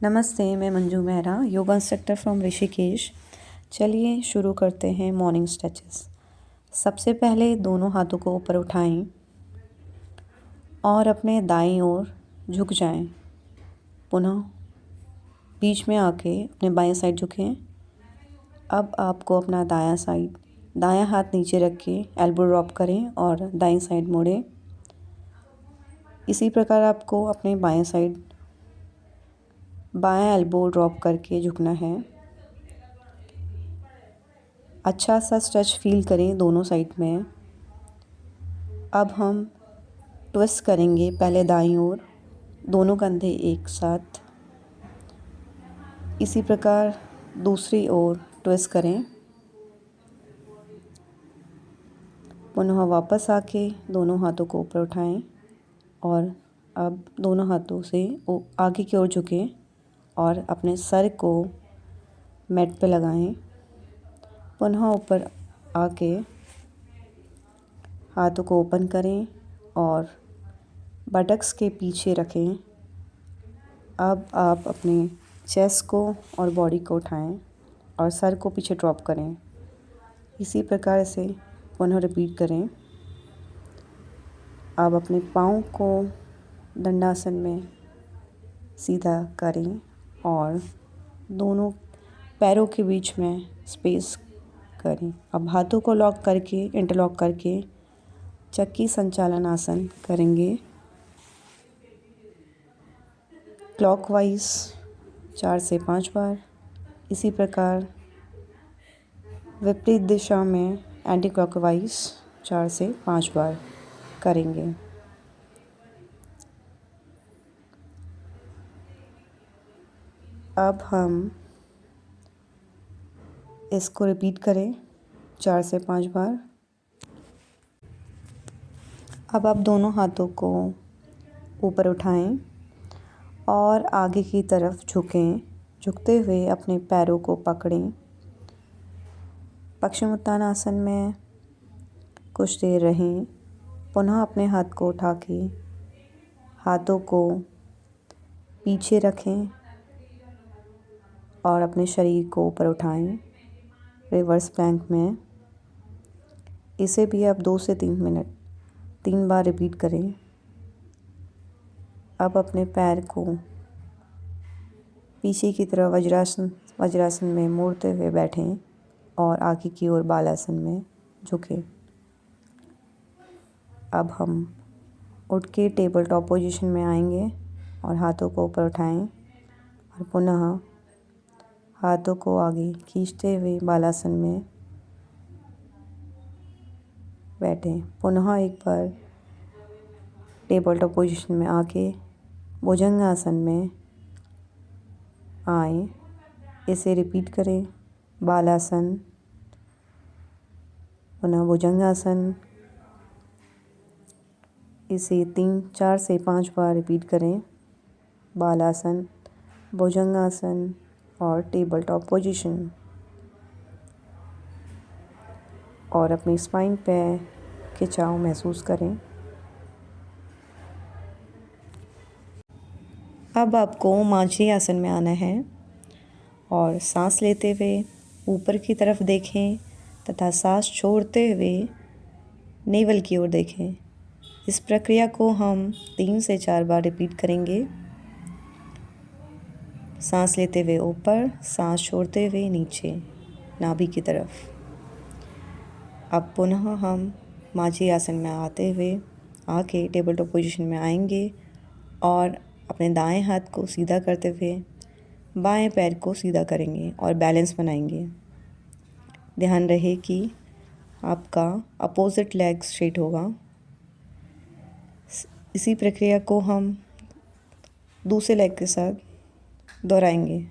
नमस्ते, मैं Manju Mehra, yoga instructor from Rishikesh. चलिए शुरू करते हैं मॉर्निंग स्ट्रेचेस। सबसे पहले दोनों हाथों को ऊपर उठाएं और अपने दाईं ओर झुक जाएं। पुनः बीच में आके अपने बाएं साइड झुकें। अब आपको अपना दायां हाथ नीचे रख के एल्बो ड्रॉप करें और दाईं साइड मोड़ें। इसी प्रकार आपको अपने बायां एल्बो ड्रॉप करके झुकना है। अच्छा सा स्ट्रेच फील करें दोनों साइड में। अब हम ट्विस्ट करेंगे, पहले दाईं ओर, दोनों कंधे एक साथ। इसी प्रकार दूसरी ओर ट्विस्ट करें। पुनः वापस आके दोनों हाथों को ऊपर उठाएं और अब दोनों हाथों से आगे की ओर झुकें और अपने सर को मैट पे लगाएं। पुनः ऊपर आके हाथों को ओपन करें और बटक्स के पीछे रखें। अब आप अपने चेस्ट को और बॉडी को उठाएं और सर को पीछे ड्रॉप करें। इसी प्रकार से पुनः रिपीट करें। अब अपने पाँव को दंडासन में सीधा करें और दोनों पैरों के बीच में स्पेस करें। अब हाथों को इंटरलॉक करके चक्की संचालन आसन करेंगे। क्लॉकवाइज 4 से 5 बार। इसी प्रकार विपरीत दिशा में एंटी क्लॉकवाइज 4 से 5 बार करेंगे। अब हम इसको रिपीट करें 4 से 5 बार। अब आप दोनों हाथों को ऊपर उठाएं और आगे की तरफ झुकें। झुकते हुए अपने पैरों को पकड़ें। पश्चिमोत्तानासन में कुछ देर रहें। पुनः अपने हाथ को उठा के हाथों को पीछे रखें और अपने शरीर को ऊपर उठाएं रिवर्स प्लैंक में। इसे भी आप 2 से 3 मिनट 3 बार रिपीट करें। अब अपने पैर को पीछे की तरफ वज्रासन में मोड़ते हुए बैठें और आगे की ओर बालासन में झुकें। अब हम उठ के टेबल टॉप पोजीशन में आएंगे और हाथों को ऊपर उठाएं और पुनः हाथों को आगे खींचते हुए बालासन में बैठें। पुनः एक बार टेबल टॉप पोजीशन में आके भुजंगासन में आए। इसे रिपीट करें। बालासन, पुनः भुजंगासन। इसे 4 से 5 बार रिपीट करें। बालासन, भुजंगासन और टेबल टॉप पोजीशन। और अपनी स्पाइन पे खिंचाव महसूस करें। अब आपको मांझी आसन में आना है और सांस लेते हुए ऊपर की तरफ देखें तथा सांस छोड़ते हुए नेवल की ओर देखें। इस प्रक्रिया को हम 3 से 4 बार रिपीट करेंगे। सांस लेते हुए ऊपर, सांस छोड़ते हुए नीचे नाभि की तरफ। अब पुनः हम मांझी आसन में आके टेबल टॉप पोजीशन में आएंगे और अपने दाएं हाथ को सीधा करते हुए बाएं पैर को सीधा करेंगे और बैलेंस बनाएंगे। ध्यान रहे कि आपका अपोजिट लेग स्ट्रेट होगा। इसी प्रक्रिया को हम दूसरे लेग के साथ दोहराएंगे।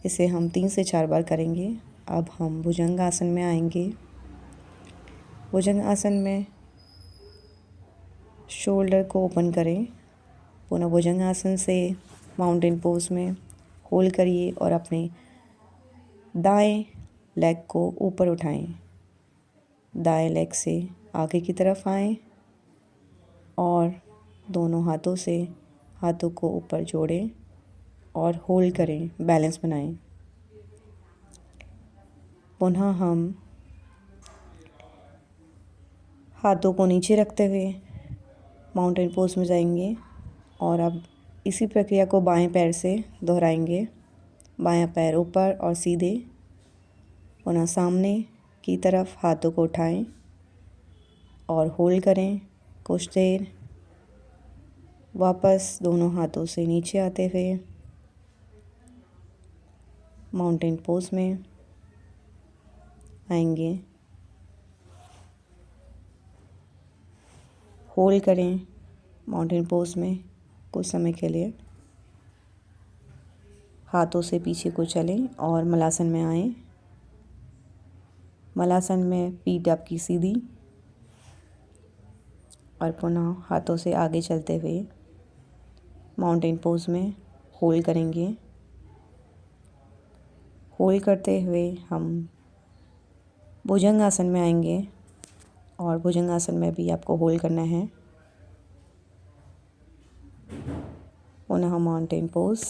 इसे हम 3 से 4 बार करेंगे। अब हम भुजंगासन में आएंगे। भुजंगासन में शोल्डर को ओपन करें। पुनः भुजंगासन से माउंटेन पोज में होल्ड करिए और अपने दाएं लेग को ऊपर उठाएं। दाएं लेग से आगे की तरफ आएं और दोनों हाथों से हाथों को ऊपर जोड़ें और होल्ड करें, बैलेंस बनाएं। पुनः हम हाथों को नीचे रखते हुए माउंटेन पोज में जाएंगे और अब इसी प्रक्रिया को बाएं पैर से दोहराएंगे। बायां पैर ऊपर और सीधे, पुनः सामने की तरफ हाथों को उठाएं और होल्ड करें कुछ देर। वापस दोनों हाथों से नीचे आते हुए माउंटेन पोज में आएंगे। होल्ड करें माउंटेन पोज में कुछ समय के लिए। हाथों से पीछे को चलें और मलासन में आएं। मलासन में पीठ आपकी सीधी और पुनः हाथों से आगे चलते हुए माउंटेन पोज में होल्ड करेंगे। होल्ड करते हुए हम भुजंगासन में आएंगे और भुजंगासन में भी आपको होल्ड करना है। पुनः माउंटेन पोज।